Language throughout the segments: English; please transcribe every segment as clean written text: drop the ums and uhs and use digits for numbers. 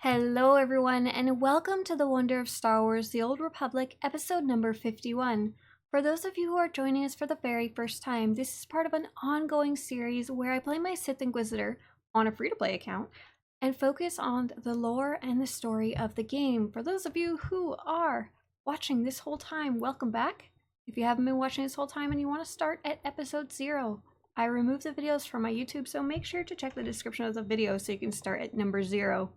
Hello everyone, and welcome to The Wonder of Star Wars The Old Republic, episode number 51. For those of you who are joining us for the very first time, this is part of an ongoing series where I play my Sith Inquisitor on a free-to-play account and focus on the lore and the story of the game. For those of you who are watching this whole time, welcome back. If you haven't been watching this whole time and you want to start at episode 0, I removed the videos from my YouTube, so make sure to check the description of the video so you can start at number 0.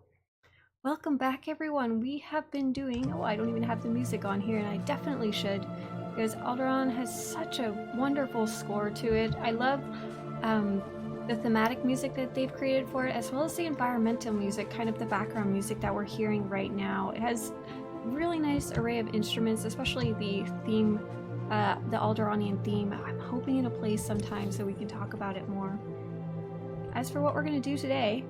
Welcome back everyone. We have been doing, I don't even have the music on here, and I definitely should, because Alderaan has such a wonderful score to it. I love the thematic music that they've created for it, as well as the environmental music, kind of the background music that we're hearing right now. It has a really nice array of instruments, especially the theme, the Alderaanian theme. I'm hoping it'll play sometime so we can talk about it more. As for what we're going to do today,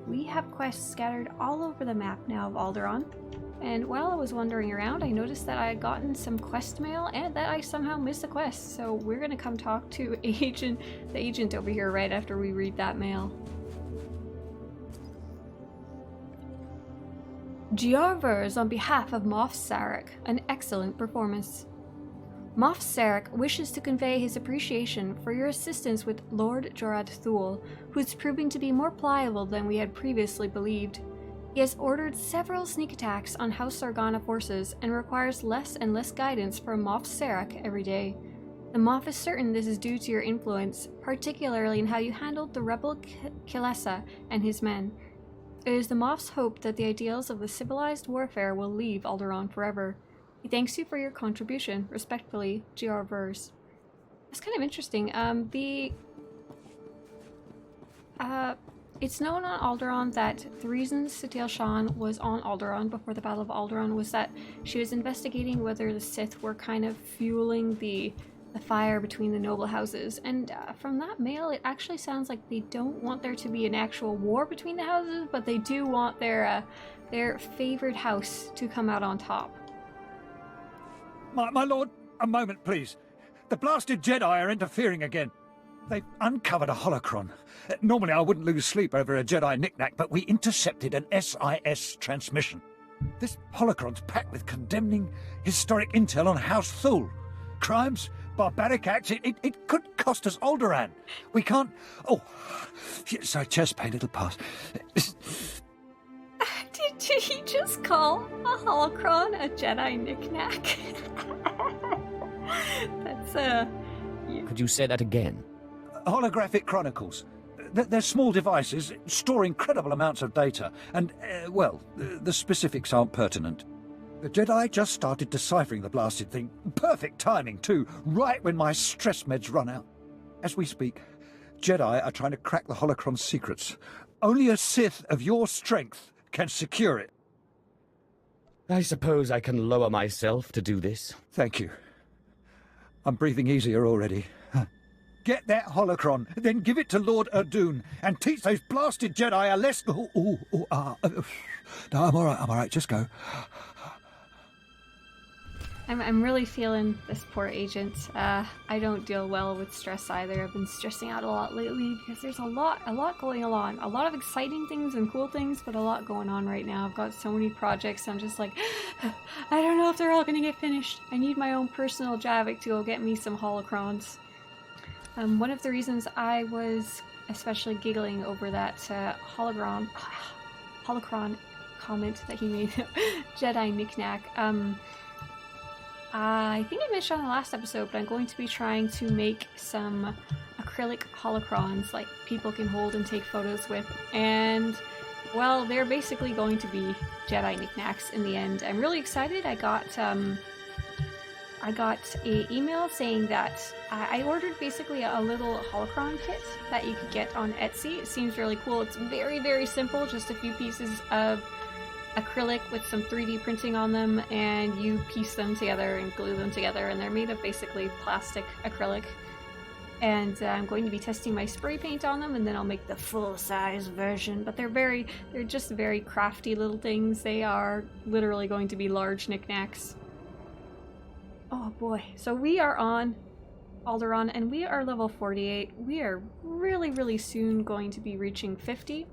we have quests scattered all over the map now of Alderaan, and while I was wandering around, I noticed that I had gotten some quest mail and that I somehow missed a quest, so we're gonna come talk to the agent over here right after we read that mail. Giarvers on behalf of Moff Sarek, an excellent performance. Moff Sarek wishes to convey his appreciation for your assistance with Lord Jorad Thul, who is proving to be more pliable than we had previously believed. He has ordered several sneak attacks on House Organa forces and requires less and less guidance from Moff Sarek every day. The Moff is certain this is due to your influence, particularly in how you handled the rebel Kilessa and his men. It is the Moff's hope that the ideals of the civilized warfare will leave Alderaan forever. He thanks you for your contribution. Respectfully, Giarvers. That's kind of interesting. It's known on Alderaan that the reason Satele Shan was on Alderaan before the Battle of Alderaan was that she was investigating whether the Sith were kind of fueling the fire between the noble houses. And from that mail, it actually sounds like they don't want there to be an actual war between the houses, but they do want their favored house to come out on top. My lord, a moment, please. The blasted Jedi are interfering again. They've uncovered a holocron. Normally I wouldn't lose sleep over a Jedi knick-knack, but we intercepted an SIS transmission. This holocron's packed with condemning historic intel on House Thul. Crimes, barbaric acts, it could cost us Alderaan. We can't... Oh, sorry, chest pain, it'll pass. Did he just call a holocron a Jedi knick-knack? That's, Could you say that again? Holographic chronicles. They're small devices, store incredible amounts of data, and, well, the specifics aren't pertinent. The Jedi just started deciphering the blasted thing. Perfect timing, too, right when my stress meds run out. As we speak, Jedi are trying to crack the holocron's secrets. Only a Sith of your strength can secure it. I suppose I can lower myself to do this. Thank you. I'm breathing easier already. Get that holocron, then give it to Lord Erdoon, and teach those blasted Jedi a lesson. No, I'm all right, just go. I'm really feeling this poor agent. I don't deal well with stress either. I've been stressing out a lot lately because there's a lot going on. A lot of exciting things and cool things, but a lot going on right now. I've got so many projects. I'm just like, I don't know if they're all going to get finished. I need my own personal Javiik to go get me some holocrons. One of the reasons I was especially giggling over that holocron comment that he made, Jedi knick-knack, I think I mentioned on the last episode, but I'm going to be trying to make some acrylic holocrons like people can hold and take photos with, and well, they're basically going to be Jedi knickknacks in the end. I'm really excited. I got an email saying that I ordered basically a little holocron kit that you could get on Etsy. It seems really cool. It's very, very simple, just a few pieces of acrylic with some 3D printing on them, and you piece them together and glue them together, and they're made of basically plastic acrylic. And I'm going to be testing my spray paint on them, and then I'll make the full-size version. But they're just very crafty little things. They are literally going to be large knickknacks. Oh boy. So we are on Alderaan, and we are level 48. We are really, really soon going to be reaching 50.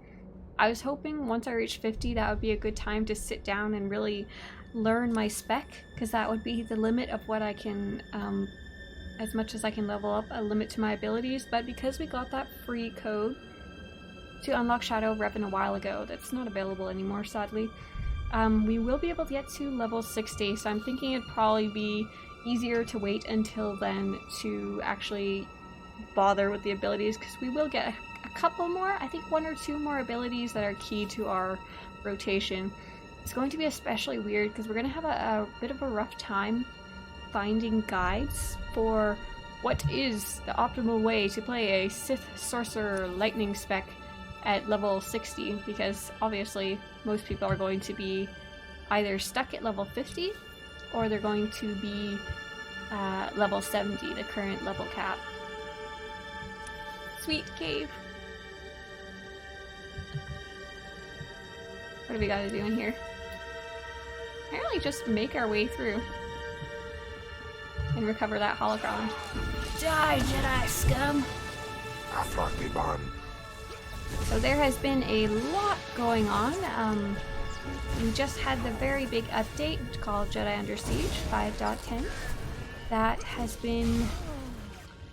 I was hoping once I reached 50 that would be a good time to sit down and really learn my spec, because that would be the limit of what I can, as much as I can level up, a limit to my abilities. But because we got that free code to unlock Shadow of Revan a while ago, that's not available anymore, sadly, we will be able to get to level 60, so I'm thinking it'd probably be easier to wait until then to actually bother with the abilities, because we will get a couple more, I think 1 or 2 more abilities that are key to our rotation. It's going to be especially weird because we're going to have a bit of a rough time finding guides for what is the optimal way to play a Sith Sorcerer Lightning spec at level 60, because obviously most people are going to be either stuck at level 50 or they're going to be level 70, the current level cap. Sweet cave. What do we gotta do in here? Apparently just make our way through and recover that holocron. Die, Jedi scum! So there has been a lot going on. We just had the very big update called Jedi Under Siege 5.10. That has been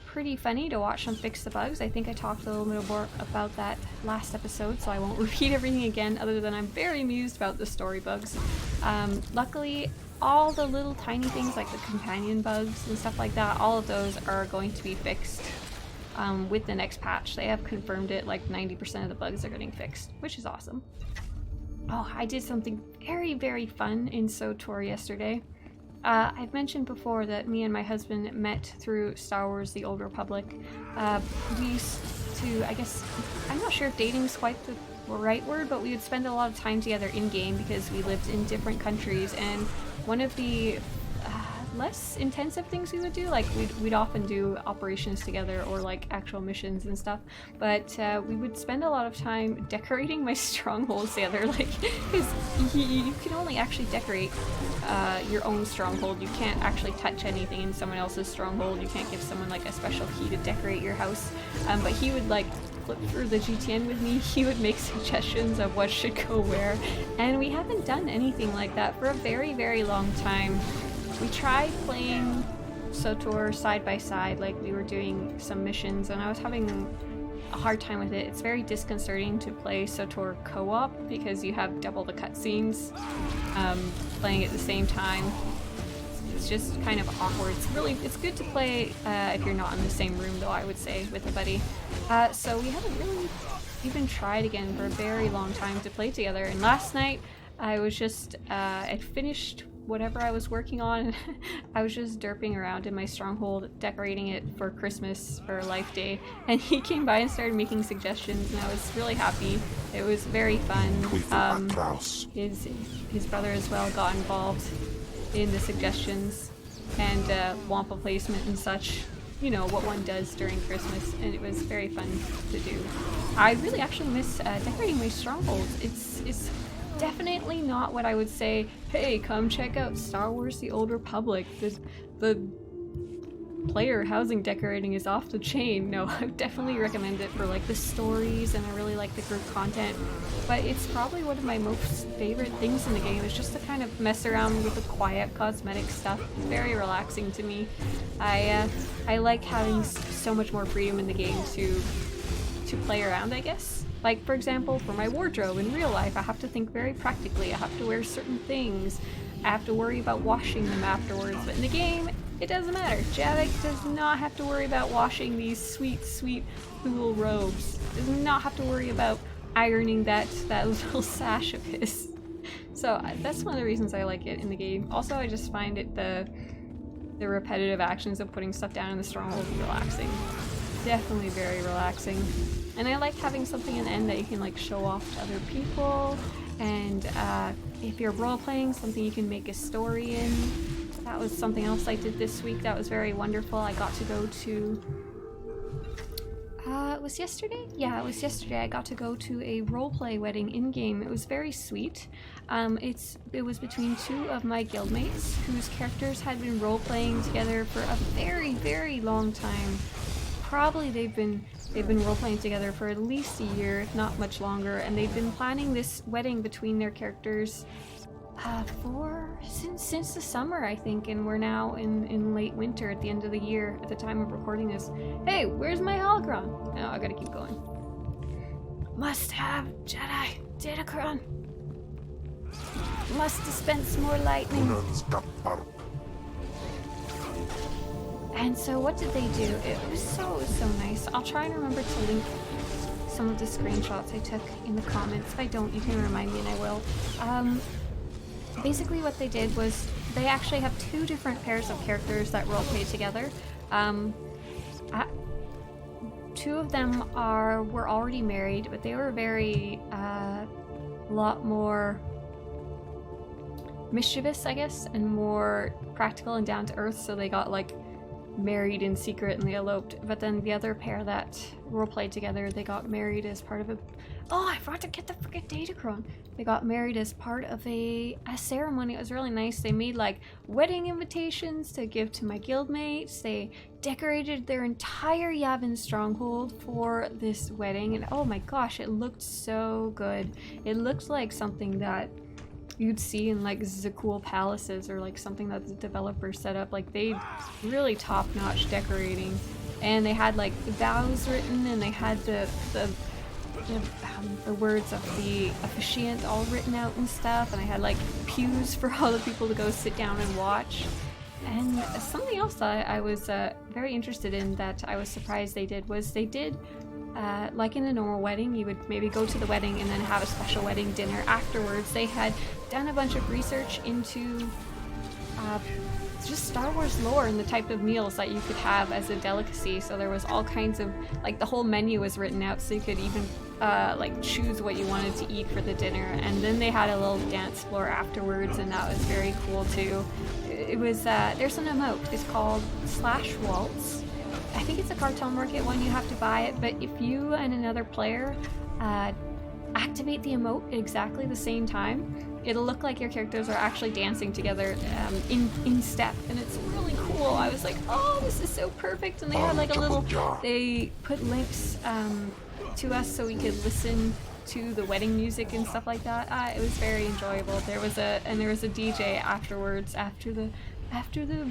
pretty funny to watch them fix the bugs. I think I talked a little bit more about that last episode, so I won't repeat everything again, other than I'm very amused about the story bugs. Luckily, all the little tiny things like the companion bugs and stuff like that, all of those are going to be fixed with the next patch. They have confirmed it, like 90% of the bugs are getting fixed, which is awesome. Oh, I did something very, very fun in SWTOR yesterday. I've mentioned before that me and my husband met through Star Wars The Old Republic. We used to, I guess, I'm not sure if dating is quite the right word, but we would spend a lot of time together in-game because we lived in different countries, and one of the less intensive things we would do, like we'd often do operations together or like actual missions and stuff, but we would spend a lot of time decorating my strongholds together, like, because you can only actually decorate your own stronghold. You can't actually touch anything in someone else's stronghold. You can't give someone like a special key to decorate your house, but he would like flip through the GTN with me. He would make suggestions of what should go where, and we haven't done anything like that for a very, very long time. We tried playing SWTOR side by side, like we were doing some missions, and I was having a hard time with it. It's very disconcerting to play SWTOR co-op because you have double the cutscenes playing at the same time. It's just kind of awkward. It's good to play if you're not in the same room, though, I would say, with a buddy. So we haven't really even tried again for a very long time to play together. And last night I was just I'd finished whatever I was working on. I was just derping around in my stronghold, decorating it for Christmas, for Life Day, and he came by and started making suggestions, and I was really happy. It was very fun. His brother as well got involved in the suggestions and Wampa placement and such, you know, what one does during Christmas, and it was very fun to do. I really actually miss decorating my strongholds. It's definitely not what I would say, hey, come check out Star Wars The Old Republic. The player housing decorating is off the chain. No, I would definitely recommend it for like the stories, and I really like the group content. But it's probably one of my most favorite things in the game, is just to kind of mess around with the quiet cosmetic stuff. It's very relaxing to me. I like having so much more freedom in the game to play around, I guess. Like, for example, for my wardrobe in real life, I have to think very practically. I have to wear certain things. I have to worry about washing them afterwards. But in the game, it doesn't matter. Javiik does not have to worry about washing these sweet, sweet wool robes. Does not have to worry about ironing that little sash of his. So that's one of the reasons I like it in the game. Also, I just find it the repetitive actions of putting stuff down in the stronghold relaxing. Definitely very relaxing. And I like having something in the end that you can like show off to other people, and if you're role-playing, something you can make a story in. That was something else I did this week that was very wonderful. I got to go to it was yesterday? Yeah, it was yesterday. I got to go to a roleplay wedding in-game. It was very sweet. It was between 2 of my guildmates whose characters had been role-playing together for a very, very long time. probably they've been role playing together for at least a year, if not much longer, and they've been planning this wedding between their characters since the summer, I think, and we're now in late winter at the end of the year at the time of recording this. Hey, where's my holocron? Oh, I gotta keep going. Must have Jedi datacron. Must dispense more lightning. And so what did they do? It was so nice. I'll try and remember to link some of the screenshots I took in the comments. If I don't, you can remind me and I will. Basically what they did was they actually have two different pairs of characters that roleplay together. Two of them were already married, but they were very a lot more mischievous, I guess, and more practical and down to earth, so they got like married in secret and they eloped. But then the other pair that roleplayed together, they got married as part of I forgot to get the freaking datacron. They got married as part of a ceremony. It was really nice. They made like wedding invitations to give to my guildmates. They decorated their entire Yavin stronghold for this wedding, and oh my gosh, it looked so good. It looked like something that you'd see in like Zakul palaces, or like something that the developer set up. Like, they really top-notch decorating, and they had like the vows written, and they had the words of the officiant all written out and stuff, and I had like pews for all the people to go sit down and watch. And something else that I was very interested in that I was surprised they did was like in a normal wedding, you would maybe go to the wedding and then have a special wedding dinner afterwards. They had done a bunch of research into just Star Wars lore and the type of meals that you could have as a delicacy. So there was all kinds of, like, the whole menu was written out, so you could even like choose what you wanted to eat for the dinner. And then they had a little dance floor afterwards, and that was very cool too. It was there's an emote. It's called /waltz. I think it's a Cartel Market one. You have to buy it, but if you and another player activate the emote at exactly the same time, it'll look like your characters are actually dancing together in step, and it's really cool. I was like, oh, this is so perfect. And they had like they put links to us so we could listen to the wedding music and stuff like that. It was very enjoyable. There was a DJ afterwards, after the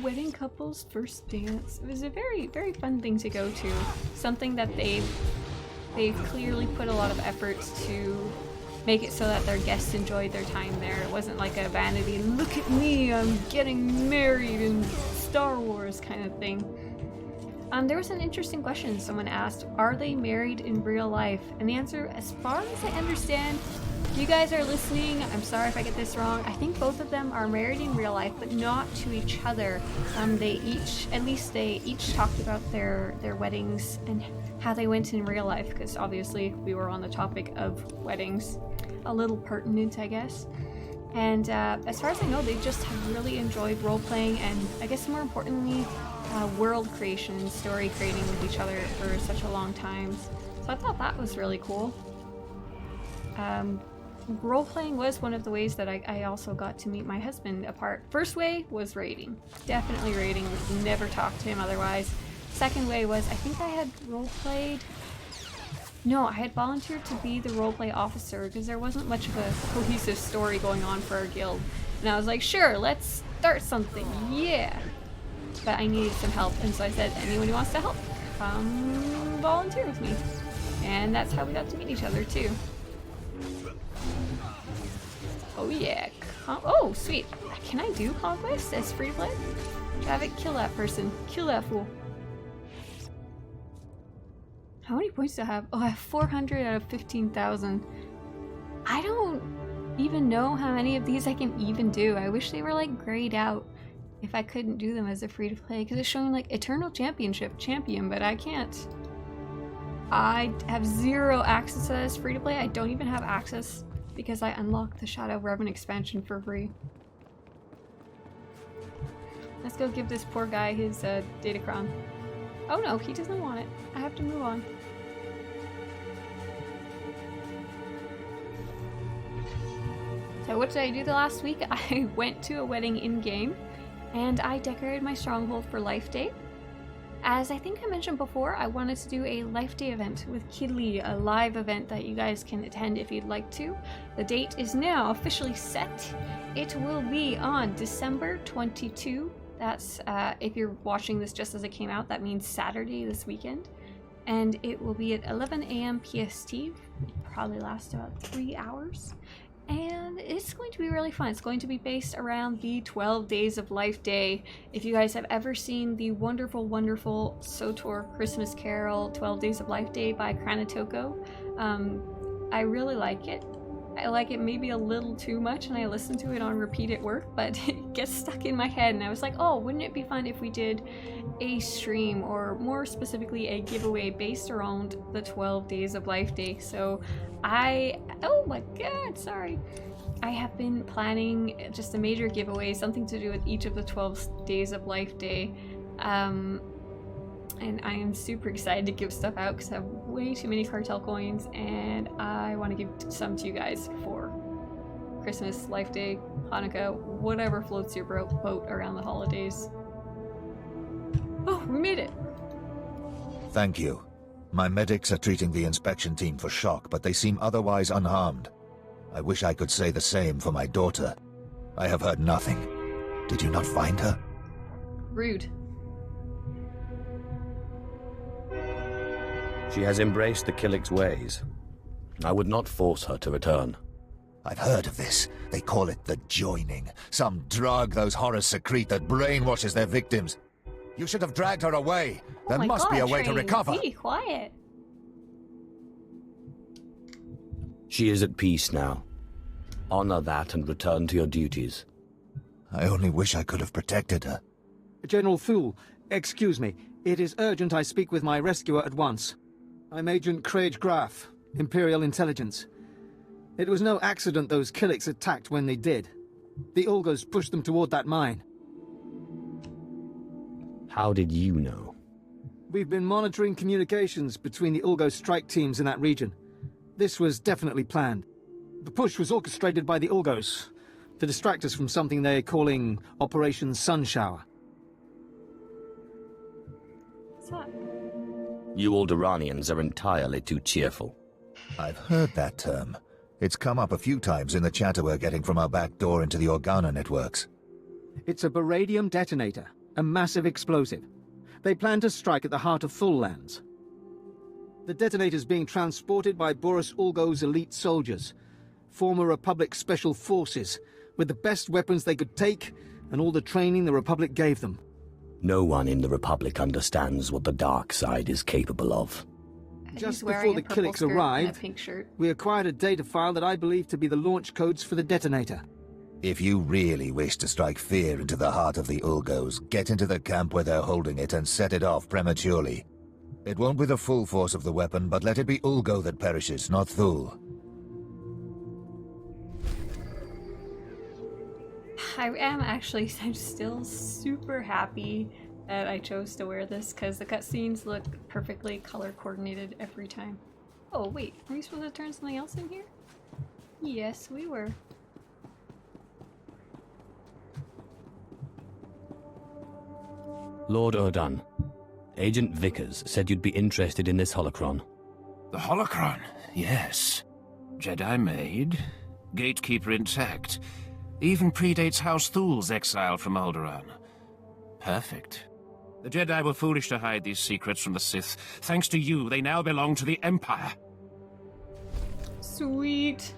wedding couple's first dance. It was a very, very fun thing to go to. Something that they've clearly put a lot of effort to make it so that their guests enjoyed their time there. It wasn't like a vanity, look at me, I'm getting married in Star Wars kind of thing. There was an interesting question someone asked, are they married in real life? And the answer, as far as I understand, if you guys are listening, I'm sorry if I get this wrong, I think both of them are married in real life, but not to each other. They each talked about their weddings and how they went in real life, because obviously we were on the topic of weddings. A little pertinent, I guess. And as far as I know, they just have really enjoyed role-playing, and I guess more importantly, world creation and story creating with each other for such a long time. So I thought that was really cool. Role-playing was one of the ways that I also got to meet my husband apart. First way was raiding. Definitely raiding. Would never talk to him otherwise. Second way was, I think I had role-played... No, I had volunteered to be the roleplay officer because there wasn't much of a cohesive story going on for our guild. And I was like, sure, let's start something, yeah! But I needed some help, and so I said, anyone who wants to help, come volunteer with me. And that's how we got to meet each other, too. Oh yeah, oh sweet. Can I do Conquest as free play? Javiik, kill that person. Kill that fool. How many points do I have? Oh, I have 400 out of 15,000. I don't even know how many of these I can even do. I wish they were like grayed out if I couldn't do them as a free to play, because it's showing like Eternal Championship champion, but I can't. I have zero access to that as free to play. I don't even have access because I unlocked the Shadow of Revan expansion for free. Let's go give this poor guy his datacron. Oh no, he doesn't want it. I have to move on. So what did I do the last week? I went to a wedding in-game, and I decorated my stronghold for Life Day. As I think I mentioned before, I wanted to do a Life Day event with Kidley, a live event that you guys can attend if you'd like to. The date is now officially set. It will be on December 22. That's, if you're watching this just as it came out, that means Saturday this weekend. And it will be at 11 a.m. PST. Probably last about 3 hours. And it's going to be really fun. It's going to be based around the 12 Days of Life Day. If you guys have ever seen the wonderful, wonderful SWTOR Christmas Carol 12 Days of Life Day by Kranitoko, I really like it. I like it maybe a little too much, and I listen to it on repeat at work, but it gets stuck in my head, and I was like, oh, wouldn't it be fun if we did a stream, or more specifically a giveaway based around the 12 Days of Life Day. So oh my god, sorry. I have been planning just a major giveaway, something to do with each of the 12 Days of Life Day. And I am super excited to give stuff out because I have way too many cartel coins, and I want to give some to you guys for Christmas, Life Day, Hanukkah, whatever floats your boat around the holidays. Oh, we made it! Thank you. My medics are treating the inspection team for shock, but they seem otherwise unharmed. I wish I could say the same for my daughter. I have heard nothing. Did you not find her? Rude. She has embraced the Killik's ways. I would not force her to return. I've heard of this. They call it the joining. Some drug those horrors secrete that brainwashes their victims. You should have dragged her away. There must be a way to recover. Be quiet. She is at peace now. Honor that and return to your duties. I only wish I could have protected her. General Thule, excuse me. It is urgent I speak with my rescuer at once. I'm Agent Craig Graff, Imperial Intelligence. It was no accident those Killiks attacked when they did. The Ulgos pushed them toward that mine. How did you know? We've been monitoring communications between the Ulgo strike teams in that region. This was definitely planned. The push was orchestrated by the Ulgos to distract us from something they're calling Operation Sunshower. What's up? You Alderaanians are entirely too cheerful. I've heard that term. It's come up a few times in the chatter we're getting from our back door into the Organa networks. It's a beradium detonator, a massive explosive. They plan to strike at the heart of Thule lands. The detonator's being transported by Boris Ulgo's elite soldiers, former Republic Special Forces, with the best weapons they could take and all the training the Republic gave them. No one in the Republic understands what the dark side is capable of. Just before the Killiks arrived, we acquired a data file that I believe to be the launch codes for the detonator. If you really wish to strike fear into the heart of the Ulgos, get into the camp where they're holding it and set it off prematurely. It won't be the full force of the weapon, but let it be Ulgo that perishes, not Thule. I'm still super happy that I chose to wear this because the cutscenes look perfectly color coordinated every time. Oh wait, are we supposed to turn something else in here? Yes, we were. Lord Erdan, Agent Vickers said you'd be interested in this holocron. The holocron, yes. Jedi made, gatekeeper intact. Even predates House Thule's exile from Alderaan. Perfect. The Jedi were foolish to hide these secrets from the Sith. Thanks to you, they now belong to the Empire. Sweet.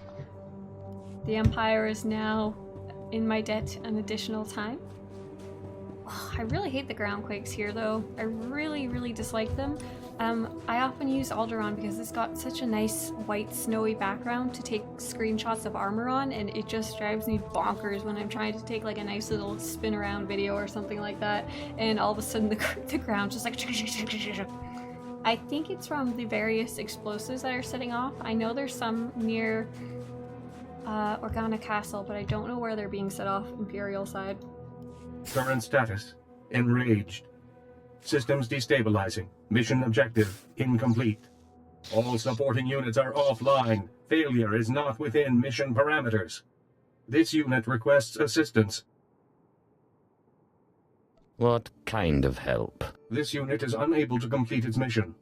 The Empire is now in my debt an additional time. Oh, I really hate the ground quakes here though. I really, really dislike them. I often use Alderaan because it's got such a nice white snowy background to take screenshots of armor on, and it just drives me bonkers when I'm trying to take like a nice little spin around video or something like that, and all of a sudden the ground just like I think it's from the various explosives that are setting off. I know there's some near Organa Castle, but I don't know where they're being set off Imperial side. Current status: enraged. Systems destabilizing. Mission objective incomplete. All supporting units are offline. Failure is not within mission parameters. This unit requests assistance. What kind of help? This unit is unable to complete its mission.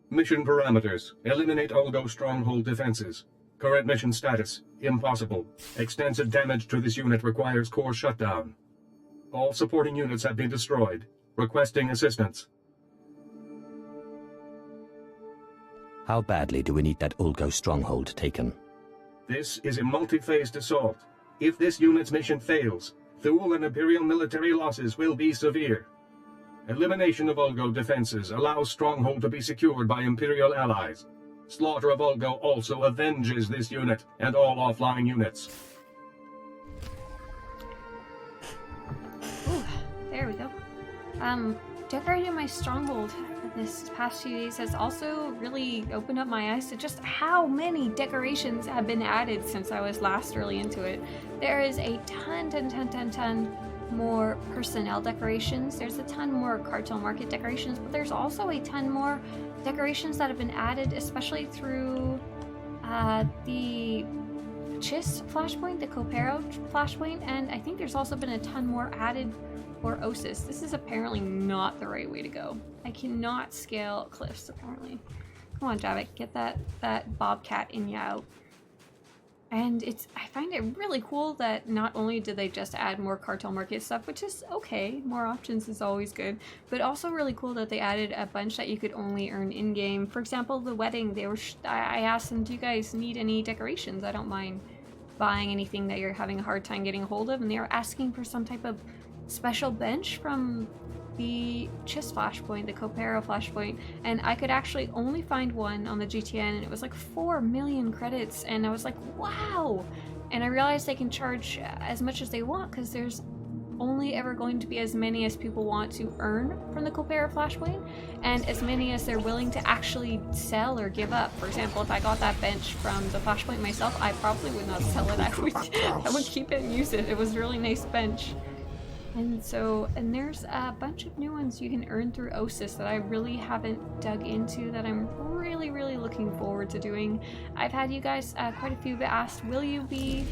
Mission parameters: eliminate Ulgo stronghold defenses. Current mission status: impossible. Extensive damage to this unit requires core shutdown. All supporting units have been destroyed. Requesting assistance. How badly do we need that Ulgo stronghold taken? This is a multi-phased assault. If this unit's mission fails, Thule and Imperial military losses will be severe. Elimination of Ulgo defenses allows Stronghold to be secured by Imperial allies. Slaughter of Ulgo also avenges this unit and all offline units. Ooh, there we go. Decorating my stronghold this past few days has also really opened up my eyes to just how many decorations have been added since I was last really into it. There is a ton more personnel decorations. There's a ton more cartel market decorations, but there's also a ton more decorations that have been added, especially through the Chiss flashpoint, the Copero flashpoint, and I think there's also been a ton more added for Osis. This is apparently not the right way to go. I cannot scale cliffs, apparently. Come on, Javiik, get that bobcat in ya out. And I find it really cool that not only did they just add more cartel market stuff, which is okay, more options is always good, but also really cool that they added a bunch that you could only earn in-game. For example, the wedding, I asked them, do you guys need any decorations? I don't mind buying anything that you're having a hard time getting a hold of, and they were asking for some type of special bench from the Chiss flashpoint, the Copero flashpoint, and I could actually only find one on the GTN, and it was like 4 million credits, and I was like, wow! And I realized they can charge as much as they want because there's only ever going to be as many as people want to earn from the Copero flashpoint, and as many as they're willing to actually sell or give up. For example, if I got that bench from the flashpoint myself, I probably would not sell it. I would keep it and use it. It was a really nice bench. And there's a bunch of new ones you can earn through Osis that I really haven't dug into that I'm really looking forward to doing. I've had you guys, quite a few asked, will you be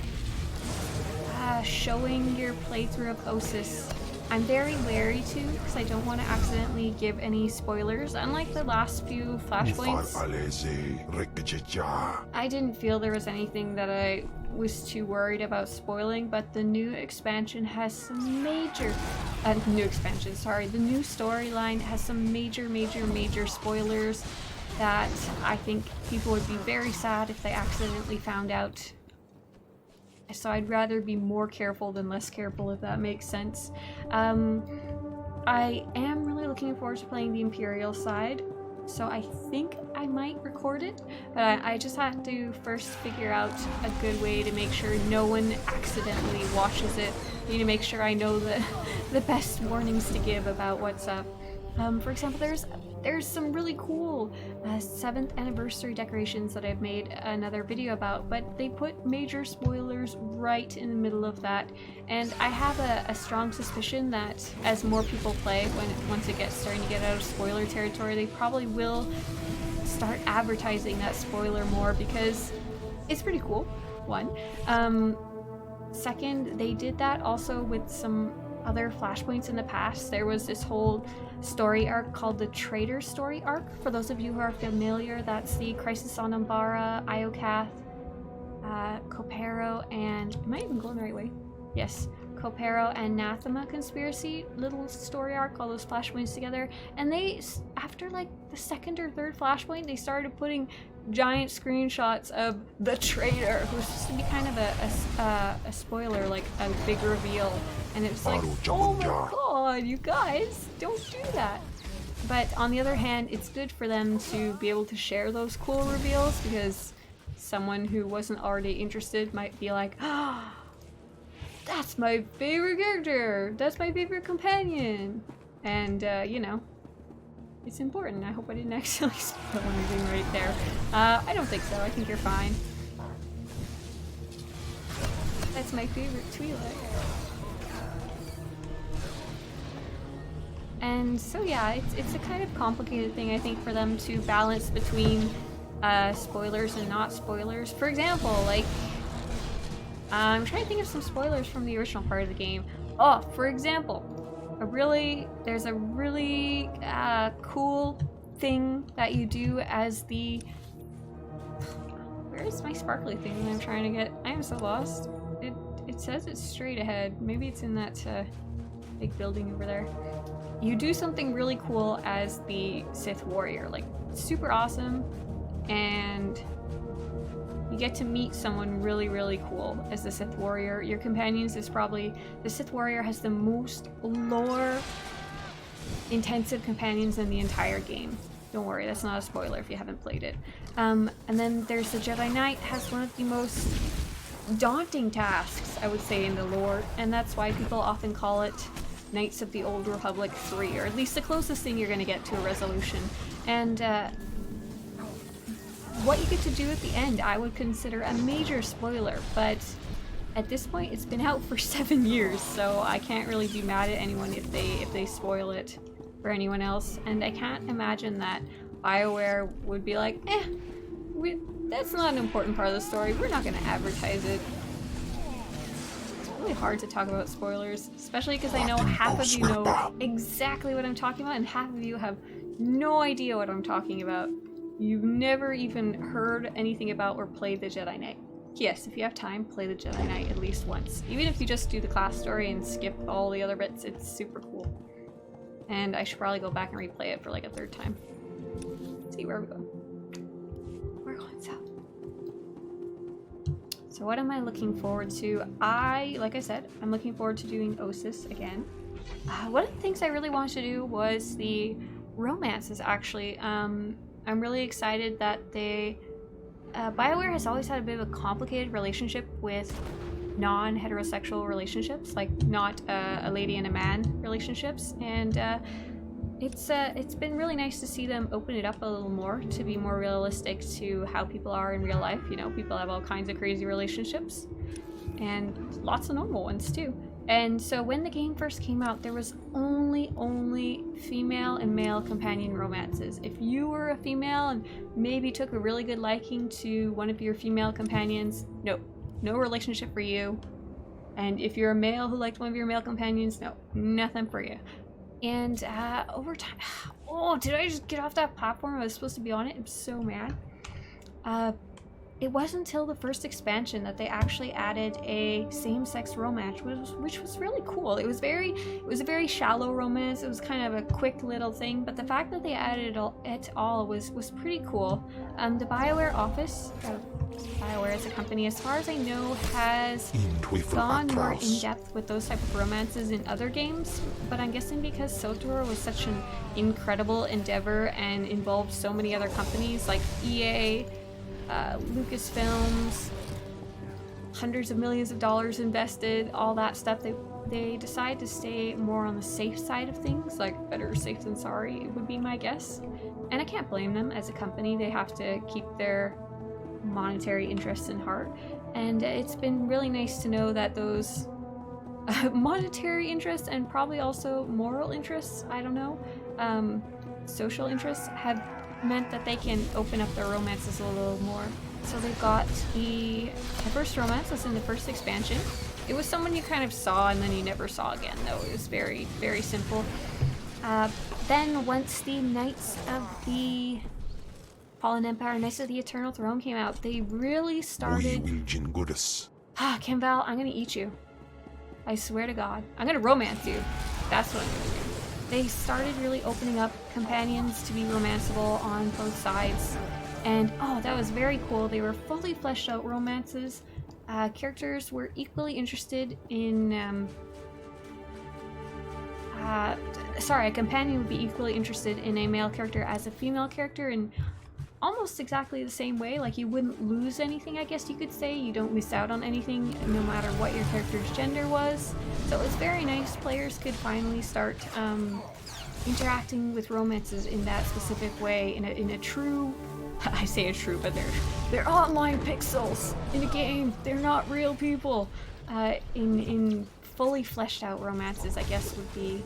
showing your playthrough of Osis? I'm very wary to, because I don't want to accidentally give any spoilers. Unlike the last few flashpoints, I didn't feel there was anything that I was too worried about spoiling, but the new expansion has some major the new storyline has some major spoilers that I think people would be very sad if they accidentally found out. So I'd rather be more careful than less careful, if that makes sense. I am really looking forward to playing the Imperial side, so I think I might record it, but I just have to first figure out a good way to make sure no one accidentally watches it. I need to make sure I know the best warnings to give about what's up. For example, there's some really cool 7th anniversary decorations that I've made another video about, but they put major spoilers right in the middle of that, and I have a strong suspicion that as more people play, once it gets starting to get out of spoiler territory, they probably will start advertising that spoiler more, because it's pretty cool, one. Second, they did that also with some other flashpoints in the past. There was this whole story arc called the Traitor Story Arc. For those of you who are familiar, that's the Crisis on Umbara, Iocath, Copero, and am I even going the right way? Yes, Copero and Nathema conspiracy little story arc, all those flashpoints together. And they, after like the 2nd or 3rd flashpoint, they started putting giant screenshots of the traitor, who's supposed to be kind of a spoiler, like a big reveal, and it's like, oh my god, you guys, don't do that. But on the other hand, it's good for them to be able to share those cool reveals, because someone who wasn't already interested might be like, ah, that's my favorite character, that's my favorite companion, and you know, it's important. I hope I didn't accidentally spoil anything right there. I don't think so. I think you're fine. That's my favorite Twi'lek. And so yeah, it's a kind of complicated thing, I think, for them to balance between spoilers and not spoilers. For example, like, I'm trying to think of some spoilers from the original part of the game. Oh, for example, there's a really cool thing that you do as the... Where is my sparkly thing that I'm trying to get? I am so lost. It says it's straight ahead. Maybe it's in that big building over there. You do something really cool as the Sith warrior, like super awesome, and you get to meet someone really, really cool as the Sith warrior. Your companions is probably... The Sith warrior has the most lore-intensive companions in the entire game. Don't worry, that's not a spoiler if you haven't played it. And then there's the Jedi Knight, has one of the most daunting tasks, I would say, in the lore, and that's why people often call it Knights of the Old Republic 3, or at least the closest thing you're going to get to a resolution. And what you get to do at the end, I would consider a major spoiler, but at this point it's been out for 7 years, so I can't really be mad at anyone if they spoil it for anyone else, and I can't imagine that BioWare would be like, that's not an important part of the story, we're not going to advertise it. It's really hard to talk about spoilers, especially because I know half of you know exactly what I'm talking about, and half of you have no idea what I'm talking about. You've never even heard anything about or played the Jedi Knight. Yes, if you have time, play the Jedi Knight at least once. Even if you just do the class story and skip all the other bits, it's super cool. And I should probably go back and replay it for like a 3rd time. Let's see where we go. We're going south. So what am I looking forward to? Like I said, I'm looking forward to doing Osis again. One of the things I really wanted to do was the romances, actually. I'm really excited that BioWare has always had a bit of a complicated relationship with non-heterosexual relationships, like not a lady and a man relationships, and it's been really nice to see them open it up a little more to be more realistic to how people are in real life. You know, people have all kinds of crazy relationships, and lots of normal ones too. And so when the game first came out, there was only female and male companion romances. If you were a female and maybe took a really good liking to one of your female companions, no relationship for you. And if you're a male who liked one of your male companions, no, nothing for you. And over time, oh, did I just get off that platform I was supposed to be on it? I'm so mad. It wasn't until the first expansion that they actually added a same-sex romance, which was really cool. It was a very shallow romance. It was kind of a quick little thing, but the fact that they added it all was pretty cool. The BioWare office, BioWare as a company, as far as I know, has gone more in-depth with those type of romances in other games, but I'm guessing because SWTOR was such an incredible endeavor and involved so many other companies like EA, Lucasfilms, hundreds of millions of dollars invested, all that stuff, they decide to stay more on the safe side of things, like better safe than sorry would be my guess. And I can't blame them. As a company, they have to keep their monetary interests in heart, and it's been really nice to know that those monetary interests and probably also moral interests, I don't know, social interests, have meant that they can open up their romances a little more. So they've got the first romance was in the first expansion. It was someone you kind of saw and then you never saw again, though. It was very, very simple. Then once the Knights of the Fallen Empire, Knights of the Eternal Throne came out, they really started... Kimval, I'm gonna eat you. I swear to God. I'm gonna romance you. That's what I'm gonna do. They started really opening up companions to be romanceable on both sides, and oh, that was very cool. They were fully fleshed out romances. Characters were equally interested in a companion would be equally interested in a male character as a female character in almost exactly the same way. Like, you wouldn't lose anything, I guess you could say. You don't miss out on anything no matter what your character's gender was. So it was very nice. Players could finally start interacting with romances in that specific way, in a true, I say a true, but they're online pixels in a game. They're not real people. In fully fleshed out romances, I guess would be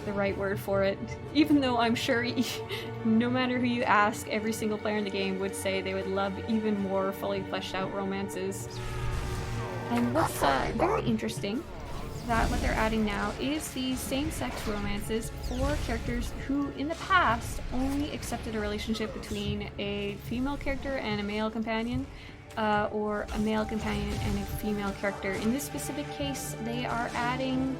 the right word for it. Even though I'm sure no matter who you ask, every single player in the game would say they would love even more fully fleshed out romances. And what's very interesting that what they're adding now is these same-sex romances for characters who, in the past, only accepted a relationship between a female character and a male companion, or a male companion and a female character. In this specific case, they are adding...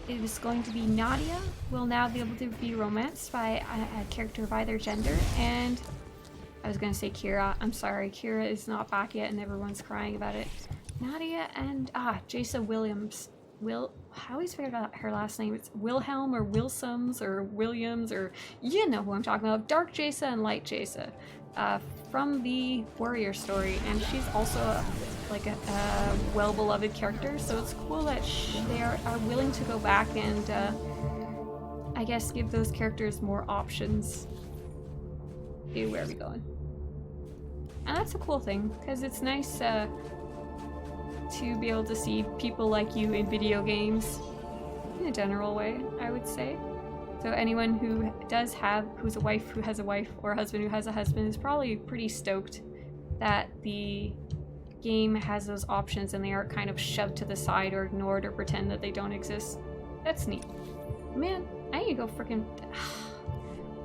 It is going to be Nadia will now be able to be romanced by a character of either gender, and I was going to say Kira. I'm sorry, Kira is not back yet and everyone's crying about it. Nadia and Jaisa Williams. How is her last name? It's Wilhelm or Wilsums or Williams, or you know who I'm talking about. Dark Jaisa and Light Jaisa, from the Warrior story, and she's also a well-beloved character. So it's cool that they are willing to go back and I guess give those characters more options. Ew, where are we going? And that's a cool thing, because it's nice to be able to see people like you in video games in a general way, I would say. So anyone who who's a wife who has a wife, or a husband who has a husband, is probably pretty stoked that the game has those options and they aren't kind of shoved to the side or ignored or pretend that they don't exist. That's neat. Man, I need to go freaking...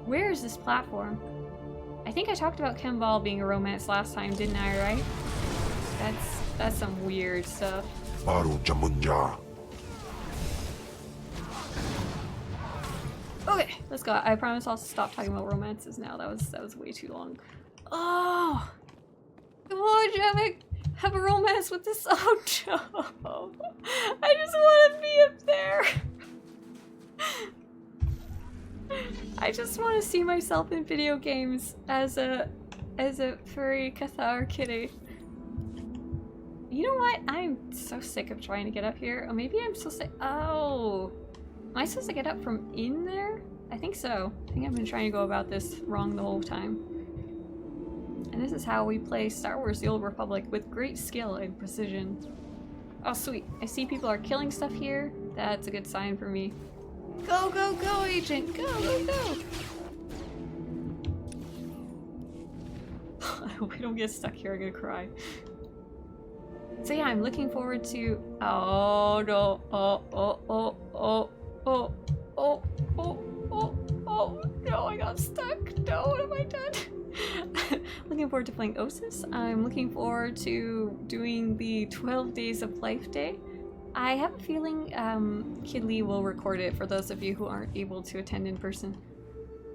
Where is this platform? I think I talked about Kemval being a romance last time, didn't I, right? That's some weird stuff. Okay, let's go. I promise I'll stop talking about romances now. That was way too long. Oh! Come on, Javiik! Have a romance with this. Oh no! I just want to be up there! I just want to see myself in video games as a furry Cathar kitty. You know what? I'm so sick of trying to get up here. Oh, maybe I'm supposed to... Oh! Am I supposed to get up from in there? I think so. I think I've been trying to go about this wrong the whole time. And this is how we play Star Wars The Old Republic, with great skill and precision. Oh, sweet. I see people are killing stuff here. That's a good sign for me. Go, go, go, Agent! Go, go, go! I hope I don't get stuck here. I'm gonna cry. So yeah, I'm looking forward to... Oh no. Oh no, I got stuck. No, what have I done? Looking forward to playing Osis. I'm looking forward to doing the 12 Days of Life Day. I have a feeling Kid Lee will record it for those of you who aren't able to attend in person.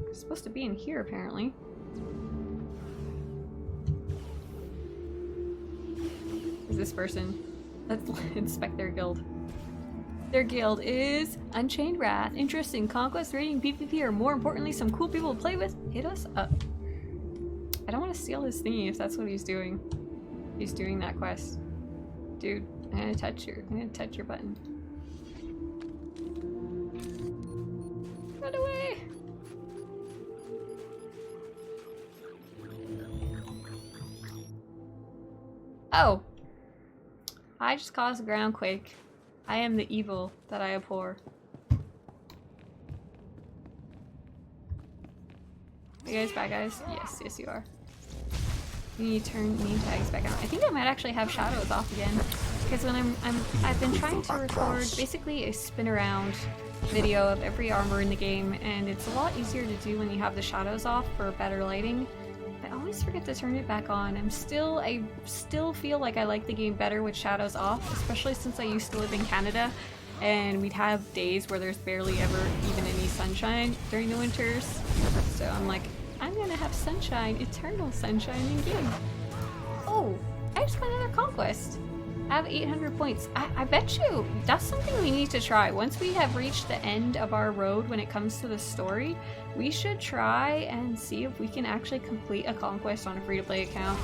It's supposed to be in here, apparently. Is this person? Let's inspect their guild. Their guild is Unchained Wrath. Interesting conquest, raiding, PvP, or more importantly, some cool people to play with. Hit us up. I don't want to steal his thingy if that's what he's doing. He's doing that quest. Dude, I'm gonna touch your button. Run away! Oh! I just caused a ground quake. I am the evil that I abhor. Are you guys bad guys? Yes, yes you are. You need to turn name tags back on. I think I might actually have shadows off again, because when I've been trying to record basically a spin around video of every armor in the game, and it's a lot easier to do when you have the shadows off for better lighting. I always forget to turn it back on. I still feel like I like the game better with shadows off, especially since I used to live in Canada and we'd have days where there's barely ever even any sunshine during the winters. So I'm like, I'm gonna have sunshine, eternal sunshine in game. Oh, I just got another conquest. I have 800 points. I bet you that's something we need to try. Once we have reached the end of our road when it comes to the story, we should try and see if we can actually complete a conquest on a free-to-play account.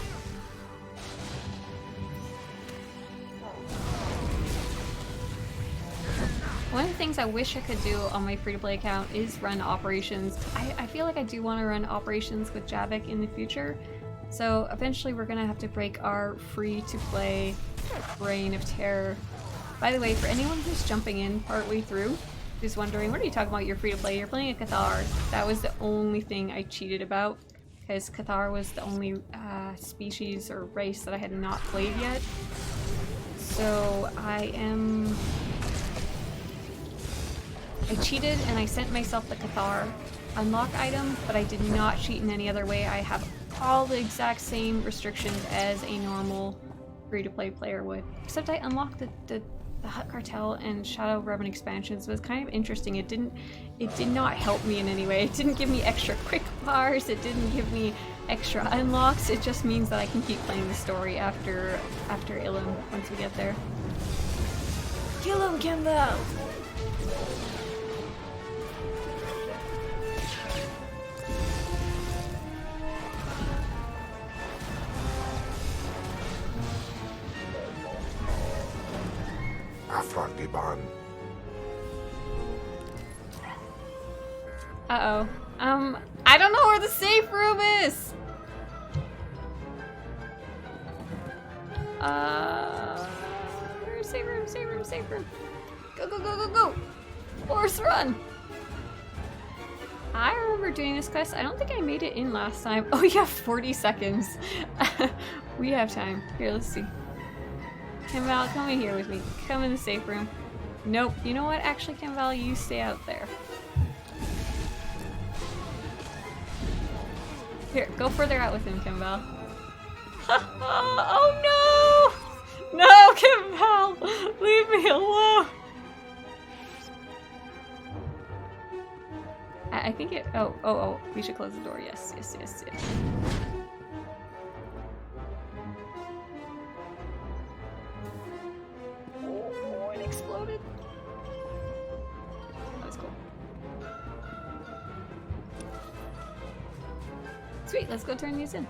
One of the things I wish I could do on my free-to-play account is run operations. I feel like I do want to run operations with Javiik in the future. So eventually we're gonna have to break our free-to-play reign of terror. By the way, for anyone who's jumping in partway through, who's wondering, what are you talking about, you're free-to-play? You're playing a Cathar. That was the only thing I cheated about, because Cathar was the only species or race that I had not played yet. So I cheated and I sent myself the Cathar unlock item, but I did not cheat in any other way. I have all the exact same restrictions as a normal free-to-play player would. Except I unlocked the Hutt Cartel and Shadow Revan expansions. So it's kind of interesting. It did not help me in any way. It didn't give me extra quick bars. It didn't give me extra unlocks. It just means that I can keep playing the story after Ilum once we get there. Kill him, Campbell! Uh-oh. I don't know where the safe room is! Safe room. Go! Force run! I remember doing this quest. I don't think I made it in last time. Oh, you have 40 seconds. We have time. Here, let's see. Campbell, come in here with me. Come in the safe room. Nope. You know what? Actually, Campbell, you stay out there. Here, go further out with him, Campbell. Oh no! No, Campbell! Leave me alone! I think it... Oh. We should close the door. Yes. Oh, it exploded. That was cool. Sweet, let's go turn these in.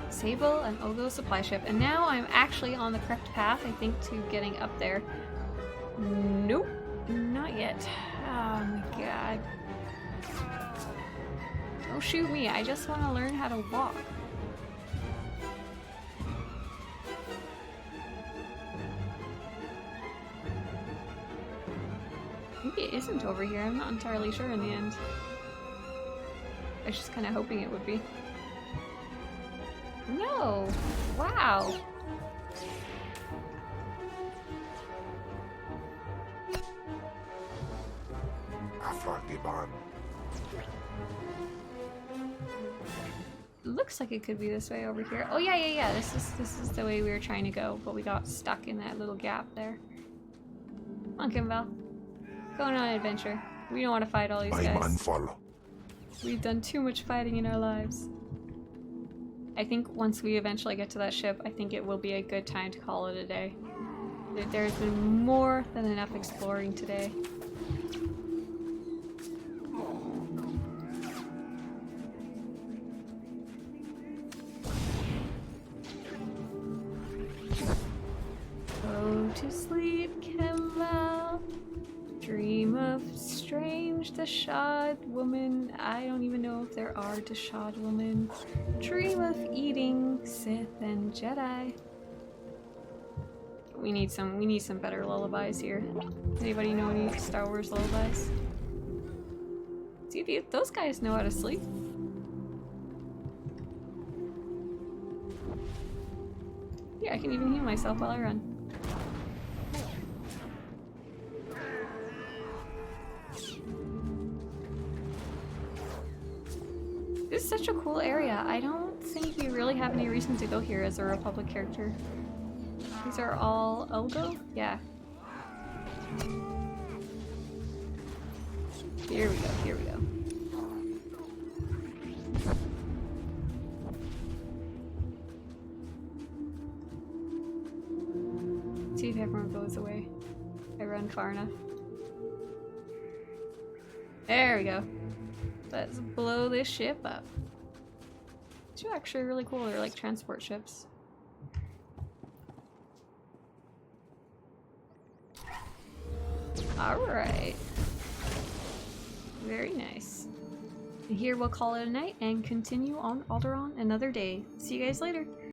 Sable and Ogo supply ship. And now I'm actually on the correct path, I think, to getting up there. Nope, not yet. Oh my god. Don't shoot me, I just want to learn how to walk. Maybe it isn't over here, I'm not entirely sure in the end. I was just kind of hoping it would be. No! Wow! Looks like it could be this way over here. Oh yeah. This is the way we were trying to go, but we got stuck in that little gap there. Come on, Kimball. Going on an adventure. We don't want to fight all these guys. We've done too much fighting in our lives. I think once we eventually get to that ship, I think it will be a good time to call it a day. There's been more than enough exploring today. Go to sleep, Kemla. Dream of strange Dashad woman. I don't even know if there are Dashad women. Dream of eating Sith and Jedi. We need some better lullabies here. Anybody know any Star Wars lullabies? See, those guys know how to sleep. Yeah, I can even heal myself while I run. This is such a cool area. I don't think you really have any reason to go here as a Republic character. These are all Ogo? Yeah. Here we go. See if everyone goes away. I run far enough. There we go. Let's blow this ship up. These are actually really cool. They're like transport ships. Alright. Very nice. And here we'll call it a night and continue on Alderaan another day. See you guys later.